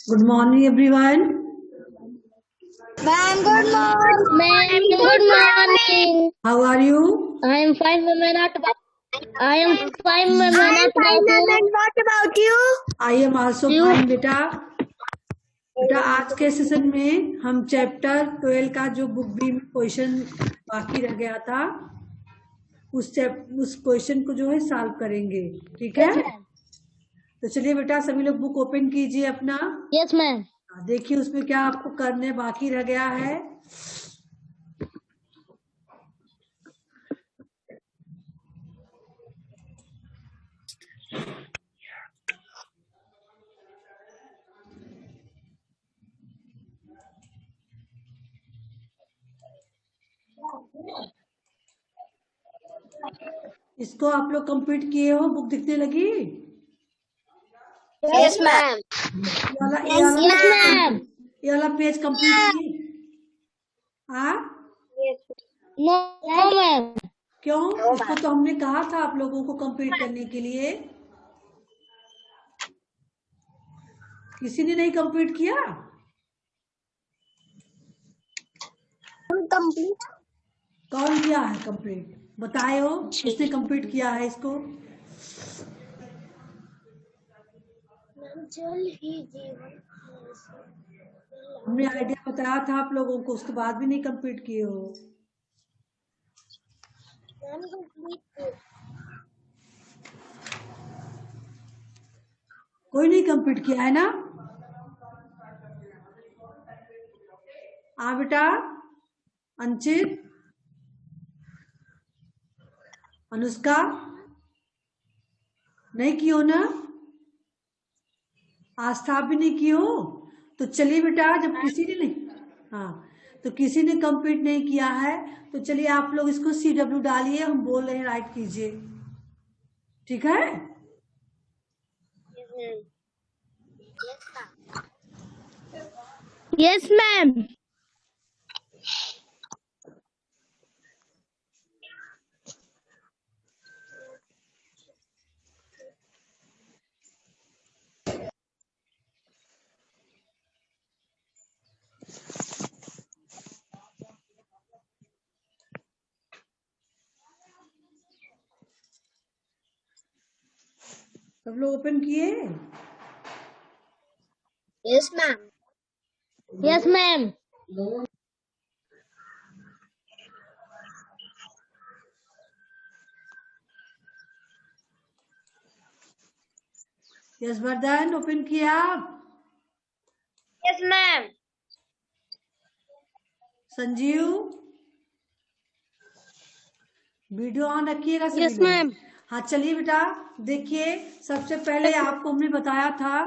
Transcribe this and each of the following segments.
Good morning, everyone. Ma'am, good morning. Ma'am, good morning. How are you? I am fine, ma'am. I am fine, ma'am. I am Not fine, about ma'am. you. And what about you? I am also You. fine, बेटा। बेटा आज के session में हम chapter 12 का जो book भी question बाकी रह गया था उस क्वेश्चन को जो है सॉल्व करेंगे, ठीक है? तो चलिए बेटा सभी लोग बुक ओपन कीजिए अपना। Yes, ma'am. देखिए उसमें क्या आपको करने बाकी रह गया है। इसको आप लोग कंप्लीट किए हो? बुक दिखने लगी? Yes, ma'am. Yes, ma'am. ये वाला पेज कंप्लीट किए? हाँ? No, ma'am. क्यों? इसको तो हमने कहा था आप लोगों को कंप्लीट करने के लिए। किसी ने नहीं कंप्लीट किया? Complete. कौन किया है कंप्लीट? बताए हो किसने कंप्लीट किया है इसको? हमने आइडिया बताया था आप लोगों को, उसके बाद भी नहीं कंप्लीट किए हो। कोई नहीं कंप्लीट किया है ना? हाँ बेटा, अंचित, अनुष्का, नहीं की हो ना? आस्था भी नहीं की हो? तो चलिए बेटा, जब किसी ने नहीं, हाँ, तो किसी ने कंप्लीट नहीं किया है तो चलिए आप लोग इसको CW डालिए, हम बोल रहे हैं राइट कीजिए, ठीक है? Yes, ma'am. सब लोग ओपन किए? Yes, ma'am. Yes, ma'am. Yashvardhan open किया आप? Yes, ma'am. Sanjeev video on रखिएगा सभी Yes, लोग। ma'am. हाँ चलिए बेटा, देखिए सबसे पहले आपको हमने बताया था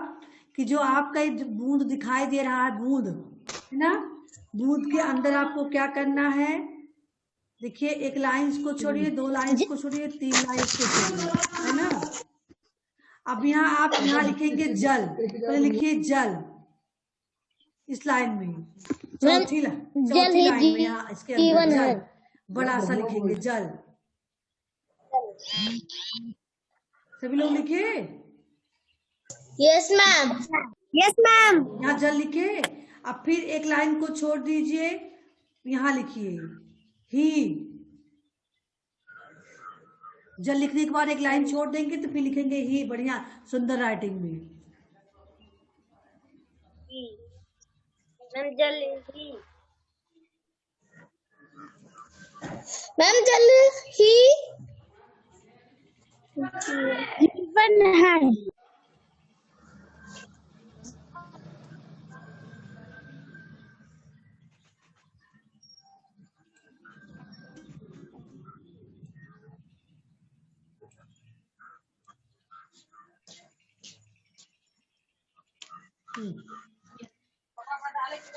कि जो आपका ये बूंद दिखाई दे रहा है, बूंद है ना, बूंद के अंदर आपको क्या करना है? देखिए एक लाइंस को छोड़िए, दो लाइंस को छोड़िए, तीन लाइंस को छोड़िए, है ना? अब यहाँ आप यहाँ लिखेंगे जल, पहले लिखिए जल इस लाइन में, Ma'am, चौथी जल ही लाइन में यहाँ इसके अंदर जीवन जल है। बड़ा सा लिखेंगे जल। सभी लोग लिखे? Yes, ma'am. Yes, ma'am. यहाँ जल लिखे। अब फिर एक लाइन को छोड़ दीजिए, यहाँ लिखिए ही। जल लिखने के बाद एक लाइन छोड़ देंगे तो फिर लिखेंगे ही, बढ़िया सुंदर राइटिंग में। Ma'am, jal ही. Ma'am, jal ही जीवन है.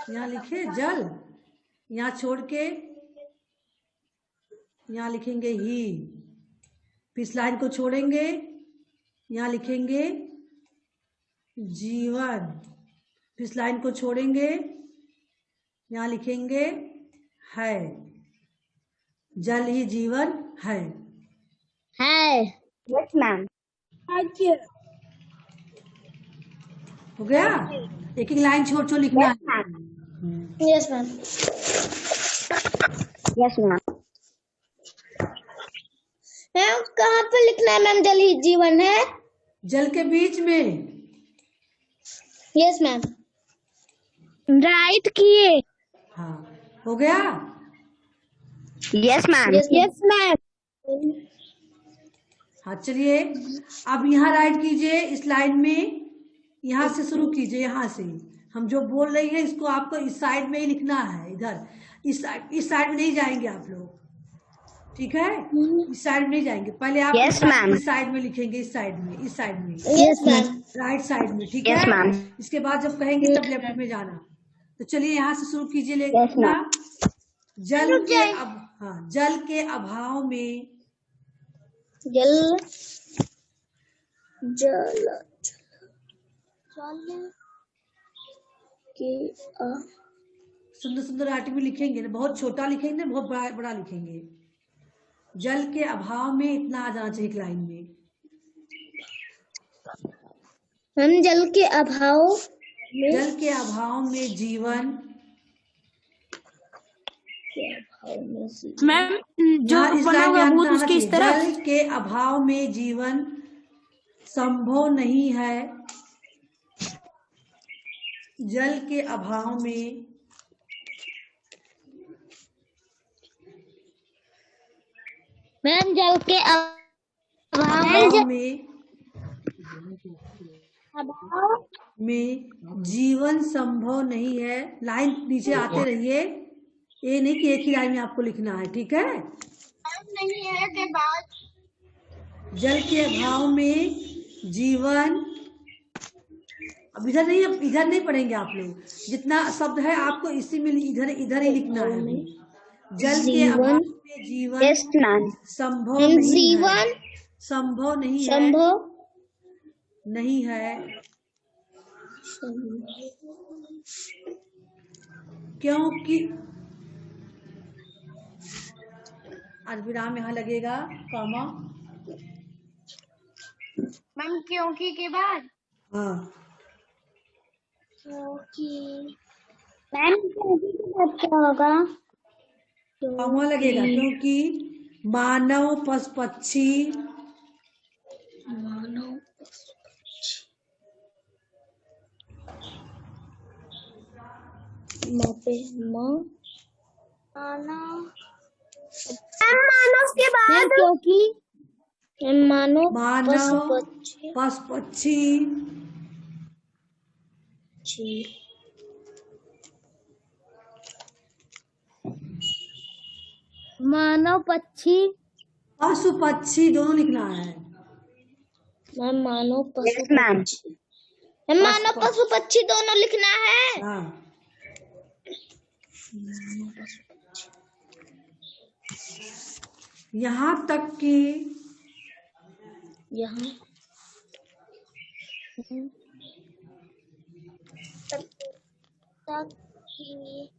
यहाँ लिखे जल, यहाँ छोड़ के यहाँ लिखेंगे ही, फिर इस लाइन को छोड़ेंगे, यहाँ लिखेंगे जीवन, फिर इस लाइन को छोड़ेंगे, यहाँ लिखेंगे है, जल ही जीवन है। Yes, ma'am. हो गया? एक एक लाइन छोड़ छोड़ लिखना है। Yes ma'am. Yes, ma'am. Ma'am कहाँ पे लिखना है मैम? जल ही जीवन है। जल के बीच में। Yes ma'am. राइट किए। हाँ, हो गया। Yes, ma'am. Yes ma'am. हाँ चलिए, अब यहाँ राइट कीजिए इस लाइन में, यहाँ से शुरू कीजिए। यहाँ से हम जो बोल रही है इसको आपको इस साइड में ही लिखना है, इधर इस साइड में नहीं जाएंगे आप लोग, ठीक है? इस साइड में नहीं जाएंगे, पहले आप Yes, ma'am. इस साइड में लिखेंगे, इस साइड में, इस साइड में, यस मैम। राइट साइड में, ठीक Yes, है? ma'am. इसके बाद जब कहेंगे तब लेफ्ट में जाना। तो चलिए यहाँ से शुरू कीजिए Yes, लिखना। ma'am. जल के जल के अभाव में, जल जल के सुंदर सुंदर राइटिंग में लिखेंगे ना, बहुत छोटा लिखेंगे ना बहुत बड़ा बड़ा लिखेंगे। जल के अभाव में इतना आ जाना चाहिए एक लाइन में। हम जल के अभाव जल के अभाव में जीवन, मैम जो यहाँ इस बना लाइन में हुआ भूत आना उसके इस चाहिए। तरफ। जल के अभाव में जीवन संभव नहीं है। जल के अभाव में मैम जल के में जीवन संभव नहीं है। लाइन नीचे आते रहिए, ये नहीं कि एक ही लाइन में आपको लिखना है, ठीक है? नहीं है के बाद जल के अभाव में जीवन, अब इधर नहीं पढ़ेंगे आप लोग, जितना शब्द है आपको इसी में इधर ही लिखना है अभी। जल के अभाव में जीवन Yes, ma'am. संभव नहीं है। जीवन संभव नहीं है। संभव नहीं है क्योंकि, आज विराम यहाँ लगेगा, कॉमा। मैम क्योंकि के बाद हाँ, क्योंकि मैम क्योंकि के बाद क्या होगा? कॉमा लगेगा, क्योंकि मानव पशु पक्षी मानव के बाद क्योंकि मानव मानव पशु पक्षी मानव पक्षी पशु पक्षी दोनों लिखना है। मैम मानव पशु Yes, ma'am. मैम मानव पशु पक्षी दोनों लिखना है। हाँ, यहाँ तक कि यहाँ तक कि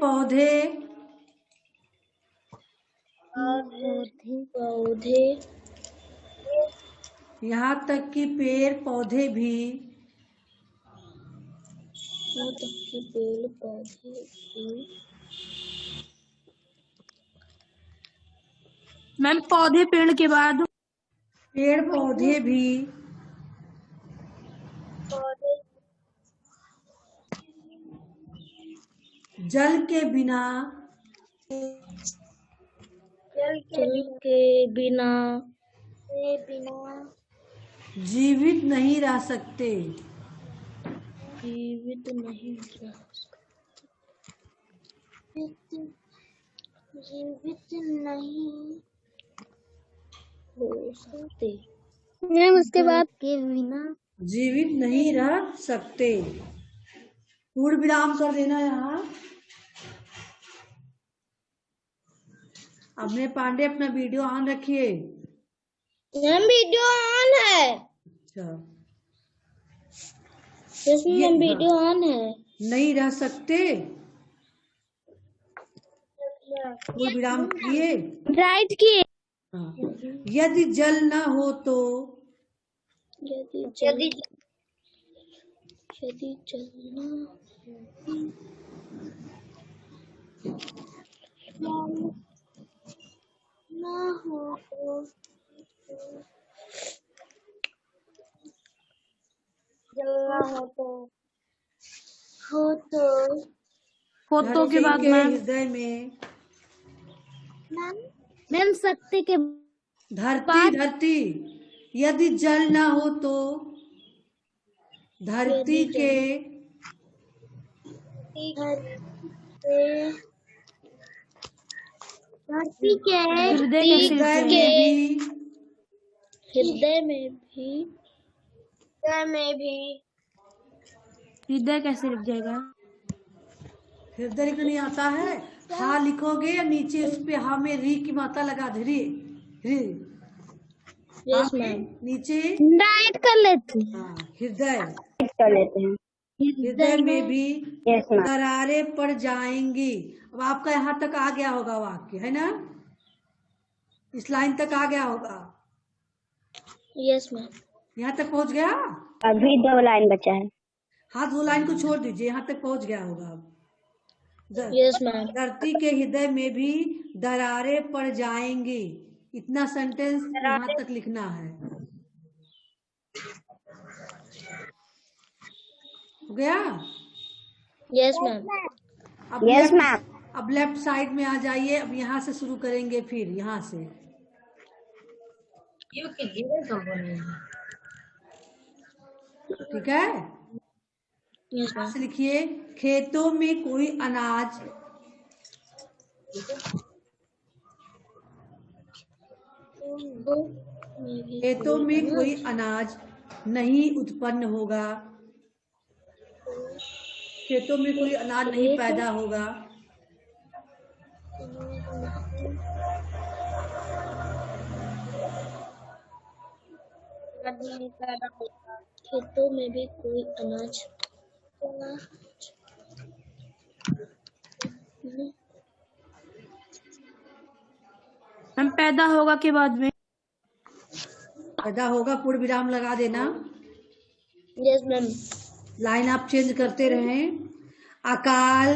पौधे पौधे यहाँ तक कि पेड़ पौधे भी पेड़ पौधे मैम पौधे पेड़ के बाद पेड़ पौधे भी जल के बिना जल के बिना जीवित नहीं रह सकते। जीवित नहीं रह जीवित नहीं हो सकते। मैम उसके बाद के बिना जीवित नहीं रह सकते। पूर्ण विराम कर देना यहाँ। अपने पांडे अपना वीडियो ऑन रखिए। मैम वीडियो ऑन है। अच्छा, मैम वीडियो ऑन है। नहीं रह सकते, पूर्ण विराम किए। राइट किए। हाँ, यदि जल न हो तो यदि चलना ना हो तो जलना हो तो फोटो के धरती बाद के मैम हृदय में मैम शक्ति के धरती यदि जल न हो तो धरती के हृदय कैसे लिख हृदय जाएगा? में भी हृदय कैसे लिख जाएगा? हृदय लिखना नहीं आता है। हा लिखोगे या नीचे उस पे हा में री की मात्रा लगा दे री री यस मैम नीचे राइट कर लेते हाँ हृदय हैं हृदय में भी दरारें पड़ जाएंगी। अब आपका यहाँ तक आ गया होगा वाक्य, है ना? इस लाइन तक आ गया होगा। यस मैम यहाँ तक पहुंच गया। अभी 2 लाइन बचा है। हाँ 2 लाइन को छोड़ दीजिए, यहाँ तक पहुंच गया होगा। अब यस मैम धरती के हृदय में भी दरारें पड़ जाएंगी। इतना सेंटेंस यहाँ तक लिखना है। हो गया? यस मैम अब यस लेफ्ट मैम अब लेफ्ट साइड में आ जाइए। अब यहाँ से शुरू करेंगे, फिर यहाँ से ठीक है। यस यहाँ मैम से लिखिए, खेतों में कोई अनाज खेतों में कोई अनाज नहीं उत्पन्न होगा। खेतों में कोई अनाज नहीं पैदा होगा। खेतों में भी कोई अनाज मैम पैदा होगा के बाद में पैदा होगा पूर्ण विराम लगा देना। यस मैम लाइन आप चेंज करते रहें। अकाल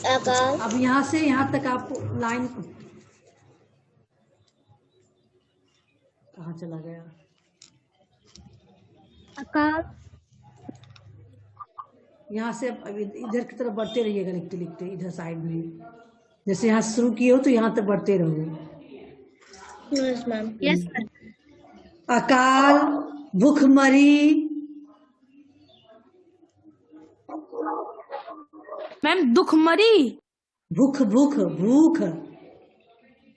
अब यहाँ से यहाँ तक आपको लाइन कहाँ चला गया? अकाल यहाँ से अब इधर की तरफ बढ़ते रहिएगा लिखते लिखते, इधर साइड में जैसे यहाँ से शुरू किए हो तो यहाँ तक बढ़ते रहोगे। यस मैम यस सर अकाल भूखमरी मैम दुखमरी भूख भूख भूख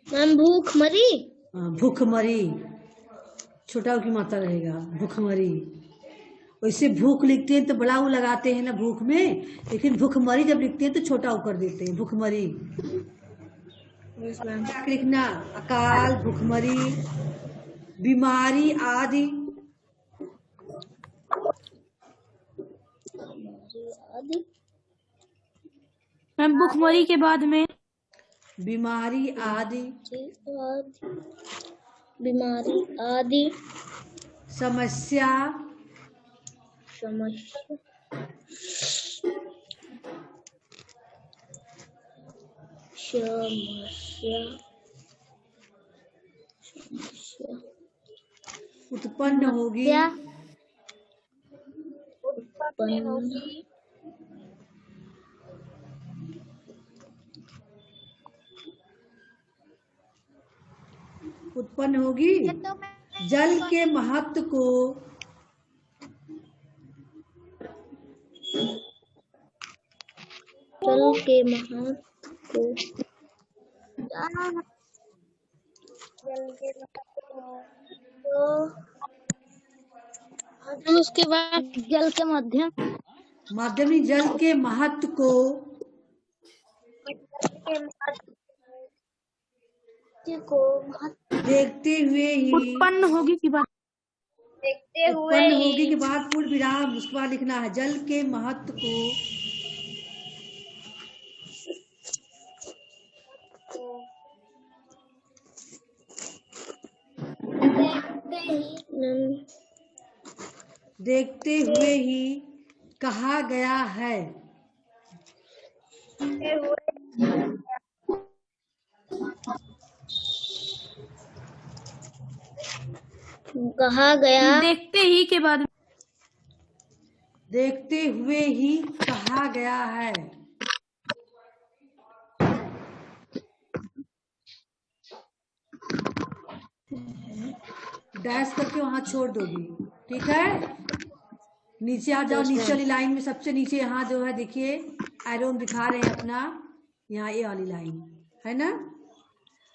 मैम भूखमरी भूखमरी छोटा की मात्रा रहेगा भूखमरी। वैसे भूख लिखते हैं तो बड़ा ऊ लगाते हैं ना भूख में, लेकिन भूखमरी जब लिखते हैं तो छोटा ऊ कर देते हैं भूखमरी। क्या लिखना? अकाल भूखमरी बीमारी आदि मैम भुखमरी के बाद में बीमारी आदि बीमारी आदि समस्या उत्पन्न होगी। उत्पन्न होगी। जल के महत्व को उसके बाद जल के माध्यमिक जल के महत्व को देखते हुए ही उत्पन्न होगी की बात उत्पन्न होगी के बाद पूर्ण विराम उसके बाद लिखना है। जल के महत्व को देखते हुए ही कहा गया है। कहा गया देखते ही के बाद देखते हुए ही कहा गया है। डैश करके वहां छोड़ दोगी, ठीक है। नीचे आ जाओ, नीचे वाली लाइन में सबसे नीचे यहाँ जो है देखिए एरोन दिखा रहे हैं अपना, यहाँ ये वाली लाइन है ना,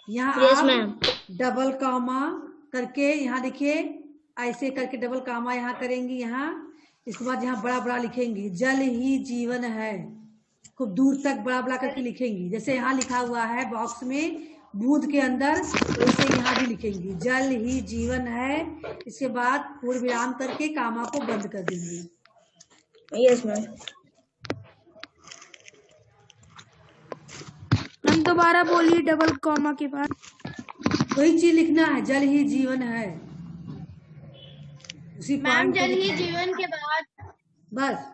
यहाँ यस आप मैम। डबल कामा करके यहाँ देखिए ऐसे करके डबल कामा यहाँ करेंगी यहाँ, इसके बाद यहाँ बड़ा बड़ा लिखेंगी जल ही जीवन है, खूब दूर तक बड़ा बड़ा करके लिखेंगी, जैसे यहाँ लिखा हुआ है बॉक्स में बूंद के अंदर, वैसे यहाँ भी लिखेंगी जल ही जीवन है। इसके बाद पूर्ण विराम करके कामा को बंद कर देंगी। Yes ma'am. हम दोबारा बोलिए डबल कॉमा के बाद। वही चीज लिखना है, जल ही जीवन है, उसी मैम पॉइंट पे जल ही लिखना है। जीवन के बाद बस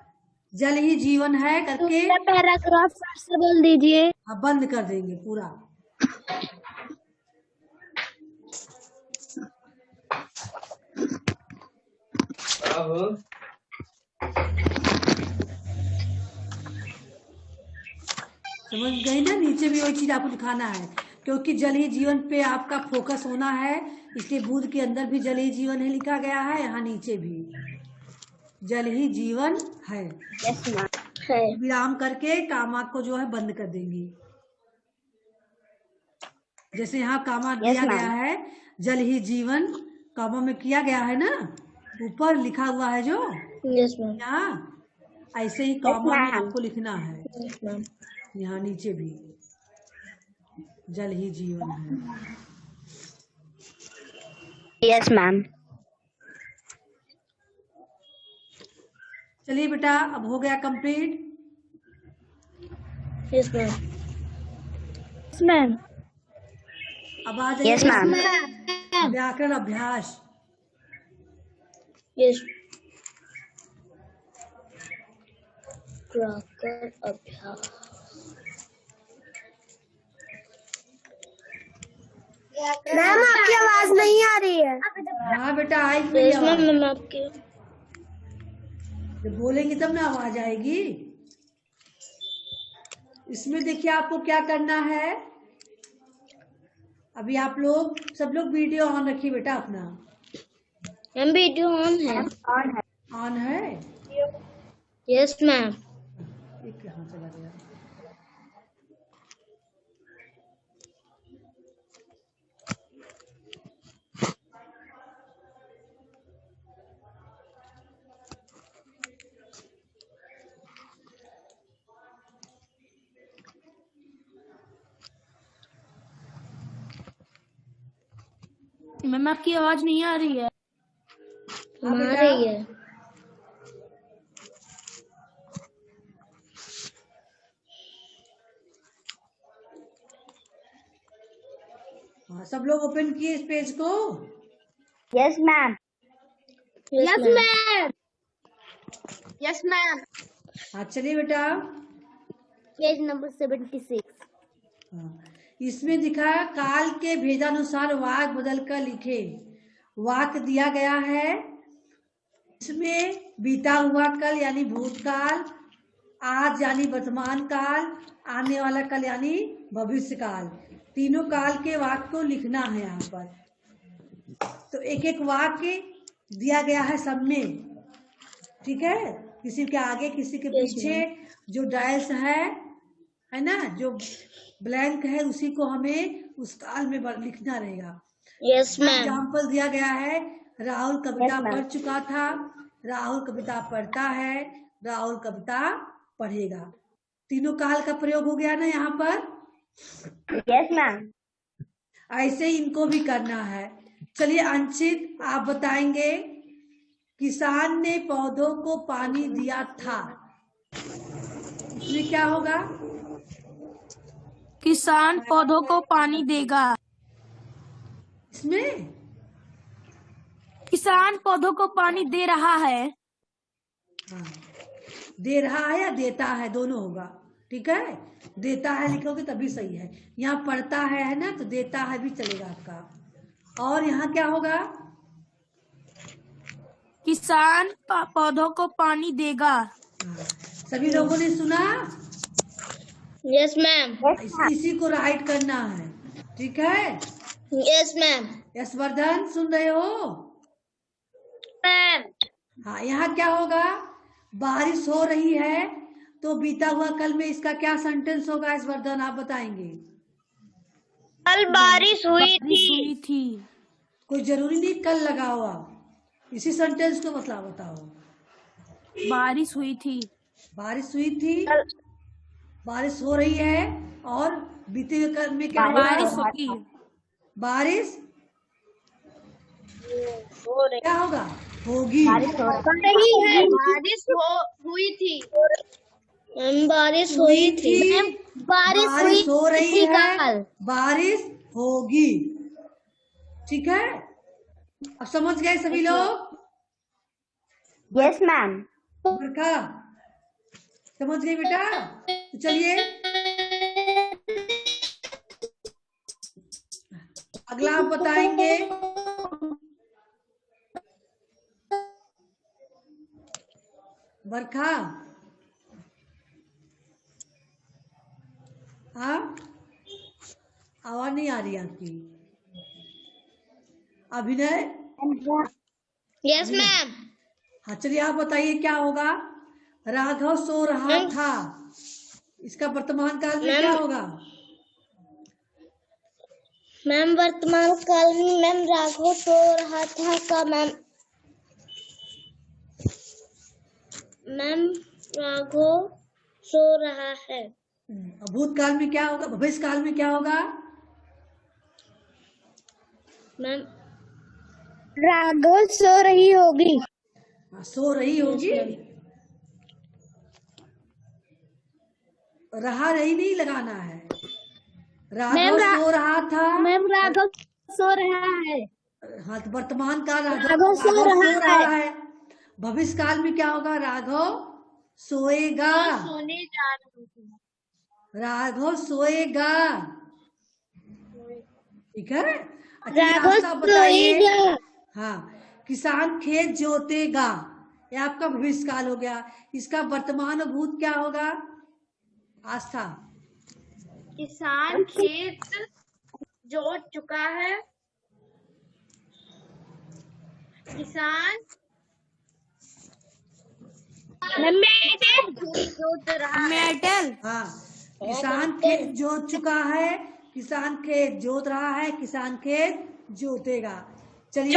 जल ही जीवन है करके दूसरा पैराग्राफ फिर से बोल दीजिए। अब बंद कर देंगे पूरा। समझ गई ना, नीचे भी वही चीज आपको दिखाना है, क्योंकि जल ही जीवन पे आपका फोकस होना है, इसलिए बूंद के अंदर भी जल ही जीवन है लिखा गया है, यहाँ नीचे भी जल ही जीवन है। Yes ma'am. है विराम करके कामा को जो है बंद कर देंगी, जैसे यहाँ कामा दिया गया है जल ही जीवन, कामा में किया गया है ना, ऊपर लिखा हुआ है जो यस मैम। यहाँ, ऐसे ही कामा में आपको लिखना है, यस मैम। यहाँ नीचे भी जल ही जीवन है। Yes ma'am. चलिए बेटा अब हो गया complete. Yes ma'am. Yes ma'am. अब आ जाइए यस मैम। व्याकरण अभ्यास। यस व्याकरण अभ्यास। मैम आपकी आवाज नहीं आ रही है। हाँ बेटा आई मेरी यस मैम। आवाज, मैम आपके जब बोलेंगे तब ना आवाज आएगी। इसमें देखिए आपको क्या करना है, अभी आप लोग सब लोग वीडियो ऑन रखिए बेटा अपना। मैम वीडियो ऑन है। ऑन है, यस मैम। एक कहाँ चला गया। मैम आपकी आवाज नहीं आ रही है। हाँ आ बेटा, रही है। हाँ सब लोग ओपन किए इस पेज को। Yes ma'am. Yes ma'am. Yes ma'am. हाँ चलिए बेटा। Page number 76। हाँ, इसमें दिखा काल के भेदानुसार वाक बदल कर लिखे, वाक दिया गया है, इसमें बीता हुआ कल यानी भूतकाल, आज यानी वर्तमान काल, आने वाला कल यानी भविष्य काल, तीनों काल के वाक्य को लिखना है यहाँ पर। तो एक एक वाक्य दिया गया है सब में, ठीक है, किसी के आगे किसी के पीछे, जो डैश है ना, जो ब्लैंक है उसी को हमें उस काल में लिखना रहेगा। Yes ma'am. एग्जाम्पल दिया गया है, राहुल कविता पढ़ चुका था, राहुल कविता पढ़ता है, राहुल कविता पढ़ेगा, तीनों काल का प्रयोग हो गया ना यहाँ पर। Yes ma'am. ऐसे ही इनको भी करना है। चलिए अंशित आप बताएंगे, किसान ने पौधों को पानी दिया था, इसमें क्या होगा? किसान पौधों को पानी देगा। इसमें किसान पौधों को पानी दे रहा है। हाँ, दे रहा है या देता है, दोनों होगा। ठीक है, देता है लिखोगे तभी सही है। यहाँ पढ़ता है ना, तो देता है भी चलेगा आपका। और यहाँ क्या होगा? किसान पौधों को पानी देगा। हाँ, सभी लोगों ने सुना? Yes ma'am. इसी को राइट करना है। ठीक है, यस मैम। यशवर्धन सुन रहे हो? मैम हाँ, यहाँ क्या होगा? बारिश हो रही है, तो बीता हुआ कल में इसका क्या सेंटेंस होगा यशवर्धन, आप बताएंगे? कल बारिश हुई हुई थी। कोई जरूरी नहीं कल लगा हुआ, इसी सेंटेंस को मतलब बताओ। बारिश हुई थी। बारिश हुई थी, बारिश हो रही है, और बीते हुए कल में क्या बारिश होगा? होगी। बारिश क्या होगा? होगी। रही है। बारिश हुई थी। बारिश हुई थी। बारिश हो रही है, कल। बारिश होगी। ठीक है, अब समझ गए सभी लोग? Yes ma'am. बरखा समझ गई बेटा? तो चलिए अगला आप बताएंगे। बरखा, हाँ, आवाज नहीं आ रही आपकी। अभिनय, यस मैम। हाँ चलिए आप बताइए क्या होगा? राघव सो रहा था, इसका वर्तमान काल में क्या होगा? मैम वर्तमान काल में मैम राघव सो रहा था का मैम राघव सो रहा है। भूतकाल में क्या होगा? भविष्य काल में क्या होगा? मैम राघव सो रही होगी। सो रही होगी। रहा रही नहीं लगाना है। राघव सो रहा था। मैम राघव सो रहा है। हाँ, तो वर्तमान काल राघव सो रहा है। भविष्य काल में क्या होगा? राघव सोएगा। सोने जा रहा हूँ। राघव सोएगा। ठीक है, अच्छा राघव रास्ता बताइए। सोएगा। हाँ, किसान खेत जोतेगा, ये आपका भविष्य काल हो गया। इसका वर्तमान और भूत क्या होगा? आस्था, किसान खेत जोत चुका है। किसान जोत रहा है। मेटल। हाँ, किसान खेत जोत चुका है, किसान खेत जोत रहा है, किसान खेत जोतेगा। चलिए,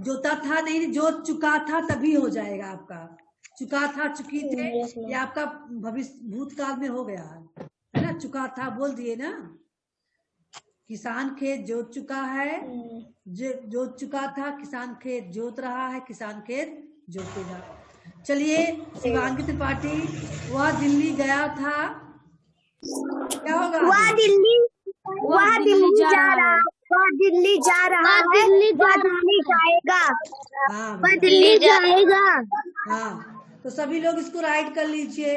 जोता था नहीं, जोत चुका था तभी हो जाएगा आपका। चुका था, चुकी थे, ये आपका भविष्य भूतकाल में हो गया है ना। चुका था बोल दिए ना। किसान खेत जोत चुका है, जोत चुका था, किसान खेत जोत रहा है, किसान खेत जोतेगा। चलिए, शिवांगी त्रिपाठी, वह दिल्ली गया था, क्या होगा? वह दिल्ली जा रहा है। वह दिल्ली जा रहा है। वह दिल्ली जाएगा। हाँ वह दिल्ली जाएगा। हाँ, तो सभी लोग इसको राइट कर लीजिए।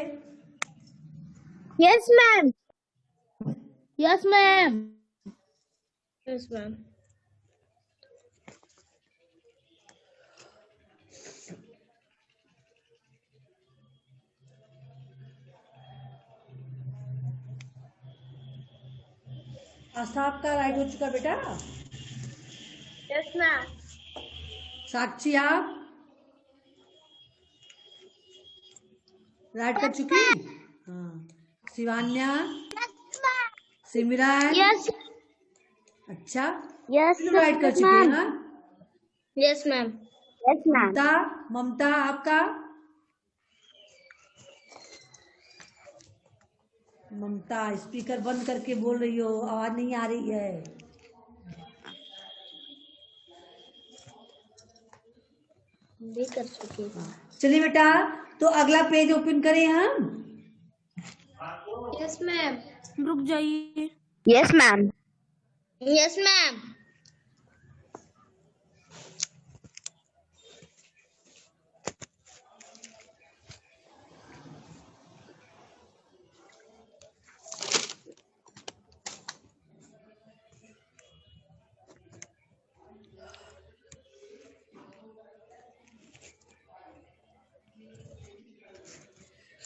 Yes ma'am. Yes ma'am. Yes ma'am. Astha आपका राइट हो चुका बेटा। Yes ma'am. साक्षी आप राइट कर चुकी? हाँ, शिवान्या, सिमरन, यस अच्छा, यस राइट कर चुकी है। हाँ, yes ma'am. Yes ma'am. Mamta, Mamta आपका? ममता स्पीकर बंद करके बोल रही हो, आवाज नहीं आ रही है। भी कर चुकी हूँ। चलिए बेटा, तो अगला पेज ओपन करें हम। Yes ma'am. रुक जाइए। Yes ma'am. Yes ma'am.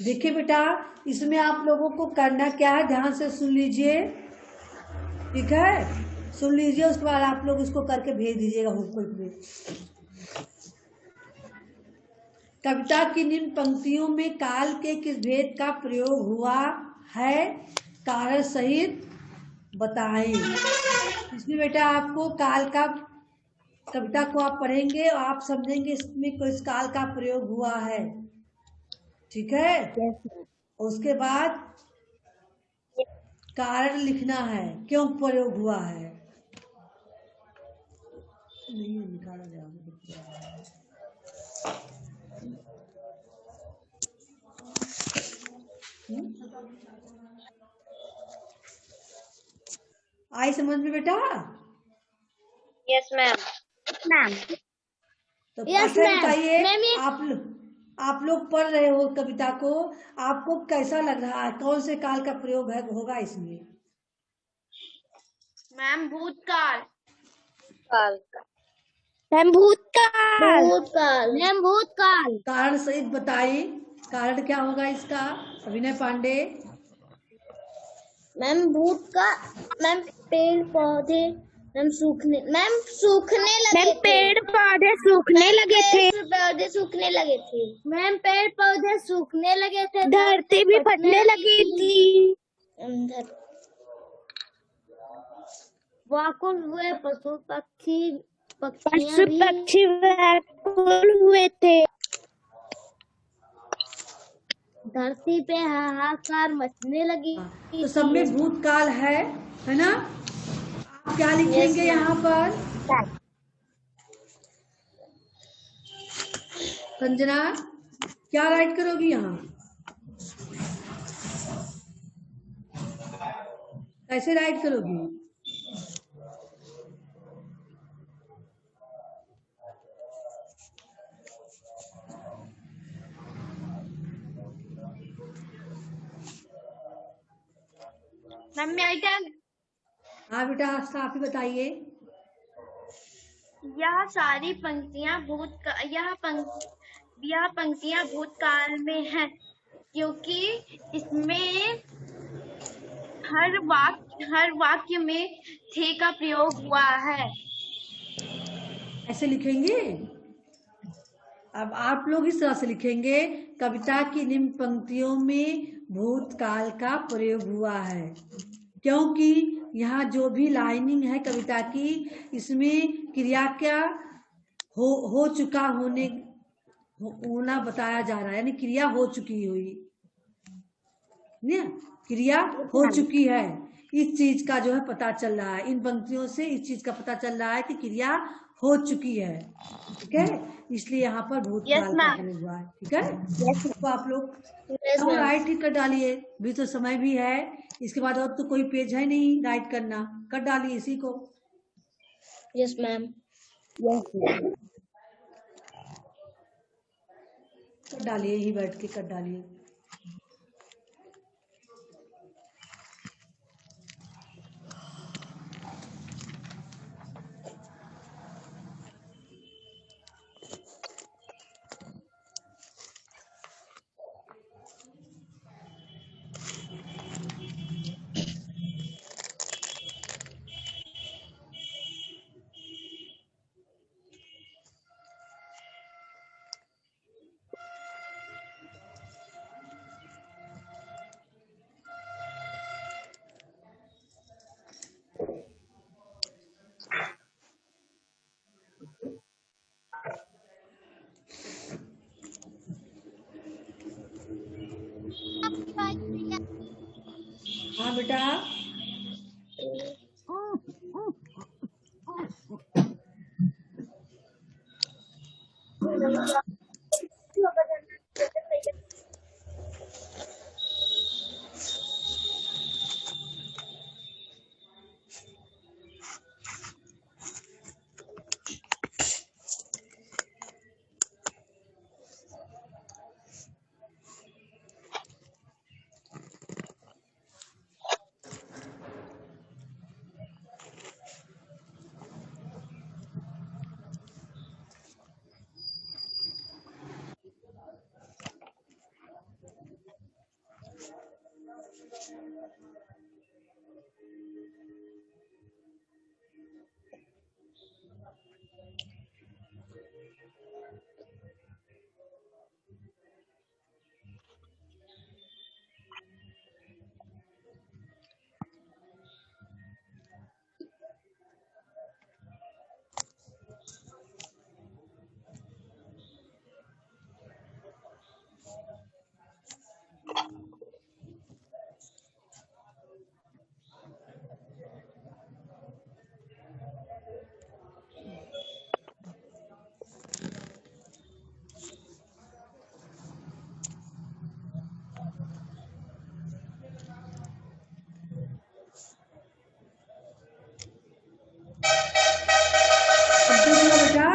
देखिए बेटा, इसमें आप लोगों को करना क्या है, ध्यान से सुन लीजिए, ठीक है, सुन लीजिए, उसके बाद आप लोग इसको करके भेज दीजिएगा होमवर्क में। कविता की निम्न पंक्तियों में काल के किस भेद का प्रयोग हुआ है, कारण सहित बताएं। इसमें बेटा आपको काल का, कविता को आप पढ़ेंगे और आप समझेंगे इसमें किस काल का प्रयोग हुआ है, ठीक है। उसके बाद कारण लिखना है, क्यों प्रयोग हुआ है। नहीं निकाला जाएगा। आई समझ में बेटा? Yes ma'am. मैम तो Yes, अच्छा ma'am. बताइए, आप लोग पढ़ रहे हो कविता को, आपको कैसा लग रहा है, कौन से काल का प्रयोग है होगा इसमें। मैम भूतकाल। काल मैम भूतकाल भूतकाल मैम भूतकाल। कारण सहित बताइए, कारण क्या होगा इसका, अभिनय पांडे। मैम भूतकाल मैम पेड़ पौधे मैम सूखने लगे थे। पेड़ पौधे सूखने लगे थे। पौधे सूखने लगे थे। मैम पेड़ पौधे सूखने लगे थे। धरती भी फटने लगी थी। व्याकुल हुए पशु पक्षी व्याकुल हुए थे। धरती पे हाहाकार मचने लगी। तो सब में भूतकाल है ना। आप क्या लिखेंगे यहाँ पर, संजना क्या राइट करोगी यहाँ, कैसे राइट करोगी। Ma'am I can. हाँ बेटा, आप ही बताइए। यह सारी पंक्तियां यह पंक्तियां भूतकाल में हैं, क्योंकि इसमें हर वाक्य में थे का प्रयोग हुआ है। ऐसे लिखेंगे, अब आप लोग इस तरह से लिखेंगे, कविता की निम्न पंक्तियों में भूतकाल का प्रयोग हुआ है, क्योंकि यहाँ जो भी लाइनिंग है कविता की, इसमें क्रिया क्या हो चुका होना बताया जा रहा है, यानी क्रिया हो चुकी हुई, क्रिया हो चुकी है, इस चीज का जो है पता चल रहा है, इन पंक्तियों से इस चीज का पता चल रहा है कि क्रिया हो चुकी है, ठीक है, इसलिए यहाँ पर भूतकाल का प्रयोग हुआ है, ठीक है। तो आप लोग राइट ही कर डालिए, भी तो समय भी है, इसके बाद और तो कोई पेज है नहीं राइट करना, कर डालिए इसी को। Yes ma'am. कर डालिए, यही बैठ के कर डालिए। कंप्लीट हुआ बेटा?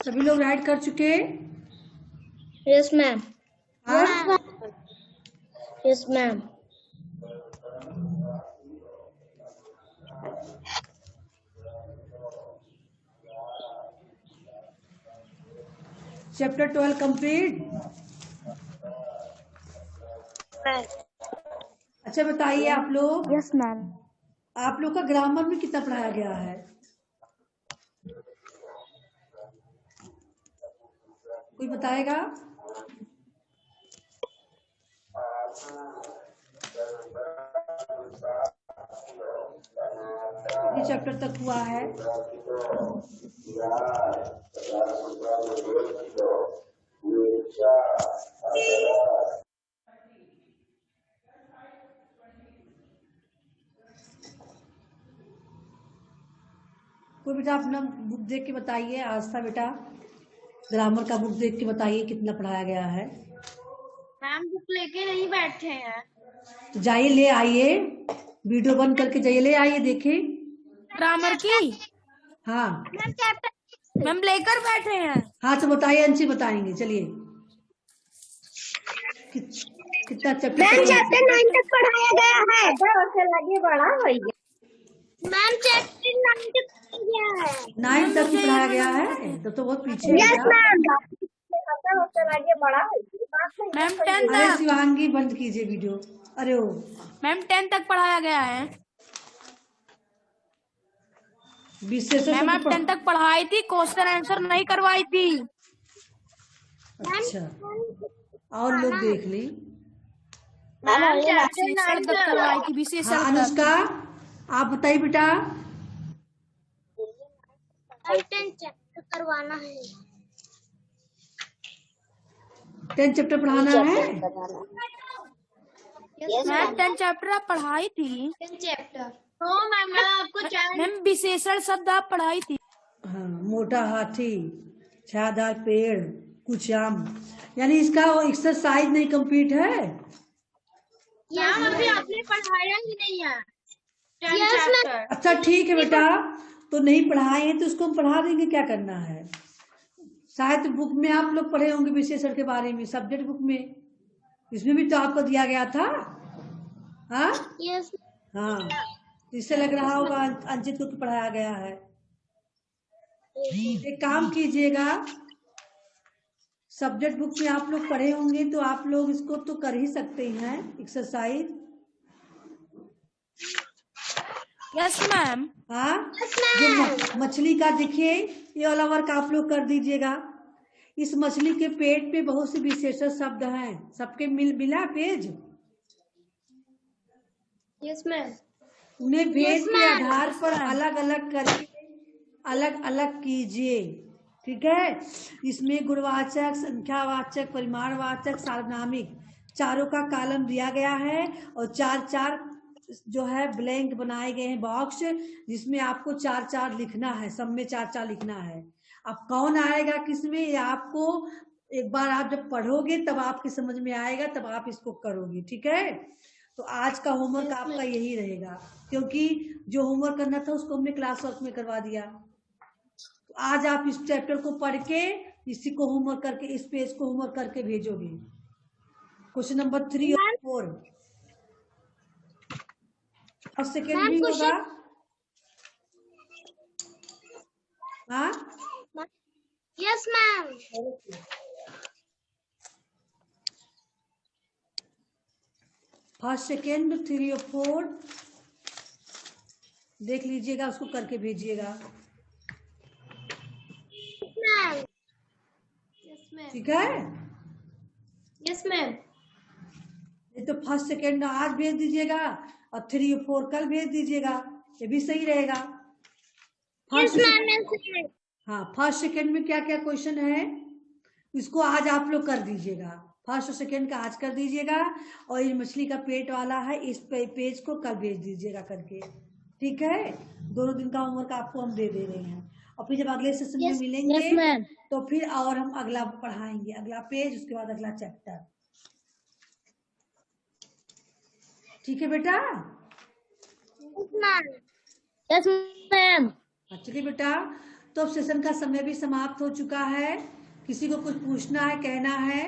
सभी लोग राइट कर चुके? Yes ma'am. Yes ma'am. Chapter 12 complete. अच्छा बताइए आप लोग, यस मैम। आप लोग का ग्रामर में कितना पढ़ाया गया है? कोई बताएगा? ये चैप्टर तक हुआ है? कोई बेटा अपना बुक देख के बताइए। आस्था बेटा, ग्रामर का बुक देख के बताइए कितना पढ़ाया गया है। मैम बुक लेके नहीं बैठे हैं। तो जाइए ले आइए, वीडियो बंद करके जाइए ले आइए देखिए। ग्रामर की हाँ मैम लेकर बैठे हैं। हाँ तो बताइए, अंशी बताएंगे। चलिए कितना चैप्टर? मैम चैप्टर 9 तक पढ़ाया गया है। लगे बड़ा भैया। मैम चैप्टर 9 तक गया है। 9 तक ही पढ़ाया गया है? तो बहुत पीछे है यस बेटा। मैम। लगे बड़ा मैम 10 अरे तक। शिवांगी बंद कीजिए वीडियो। अरे ओ मैम 10 तक पढ़ाया गया है। विशेषण मैम आप 10 तक पढ़ाई थी, क्वेश्चन आंसर नहीं करवाई थी। अच्छा, और लोग देख ली। मैम चैप्टर 9 तक करवाई थी, हाँ विशेषण तक। अनुष्का आप बताइए बेटा। 10 चैप्टर करवाना है। 10 चैप्टर पढ़ाना है? मैम 10 चैप्टर आप पढ़ाई थी। 10 चैप्टर। तो मैम आपको मैम विशेषण शब्द आप पढ़ाई थी। हाँ, मोटा हाथी, छायादार पेड़, कुछ आम, यानी इसका एक्सरसाइज नहीं कंप्लीट है। मैम अभी आपने पढ़ाया ही नहीं है 10 चैप्टर। अच्छा ठीक है बेटा, तो नहीं पढ़ाए हैं तो उसको हम पढ़ा देंगे। क्या करना है? शायद बुक में आप लोग पढ़े होंगे विशेषण के बारे में, सब्जेक्ट बुक में, इसमें भी तो आपको दिया गया था। हाँ यस। हाँ, इससे लग रहा होगा अंकित को पढ़ाया गया है। एक काम कीजिएगा, सब्जेक्ट बुक में आप लोग पढ़े होंगे तो आप लोग इसको तो कर ही सकते हैं एक्सरसाइज। Yes ma'am. हाँ, जो मछली का देखिए ये वाला वर्क आप लोग कर दीजिएगा। इस मछली के पेट पे बहुत से विशेषण शब्द हैं, सबके मिला पेज। Yes ma'am. उन्हें भेद के आधार पर अलग अलग करके अलग अलग कीजिए। ठीक है, इसमें गुणवाचक, संख्यावाचक, परिमाणवाचक, सार्वनामिक चारों का कॉलम दिया गया है और 4-4 जो है ब्लैंक बनाए गए हैं बॉक्स, जिसमें आपको 4-4 लिखना है, सब में 4-4 लिखना है। अब कौन आएगा किसमें, ये आपको एक बार आप जब पढ़ोगे तब आपके समझ में आएगा, तब आप इसको करोगे, ठीक है। तो आज का होमवर्क आपका यही रहेगा, क्योंकि जो होमवर्क करना था उसको हमने क्लास वर्क में करवा दिया। तो आज आप इस चैप्टर को पढ़ के इसी को होमवर्क करके, इस पेज को होमवर्क करके भेजोगे। क्वेश्चन नंबर 3 और 4 और सेकेंड भी होगा। हाँ यस मैम। फर्स्ट, सेकेंड, 3 और 4 देख लीजिएगा, उसको करके भेजिएगा, ठीक है। Yes ma'am. ये तो फर्स्ट सेकेंड आज भेज दीजिएगा और 3 और 4 कल भेज दीजिएगा, ये भी सही रहेगा। हाँ, फर्स्ट सेकेंड में क्या क्या क्वेश्चन है इसको आज आप लोग कर दीजिएगा। फर्स्ट और सेकेंड का आज कर दीजिएगा, और ये मछली का पेट वाला है इस पेज को कल भेज दीजिएगा करके, ठीक है। दोनों दिन का होमवर्क आपको हम दे दे रहे हैं, और फिर जब अगले सेशन में मिलेंगे तो फिर और हम अगला पढ़ाएंगे, अगला पेज, उसके बाद अगला चैप्टर, ठीक है बेटा। Yes ma'am. चलिए बेटा, तो अब सेशन का समय भी समाप्त हो चुका है। किसी को कुछ पूछना है, कहना है?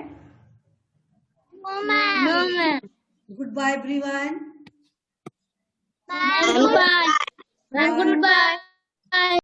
No ma'am. Good bye everyone. Good bye. Good bye.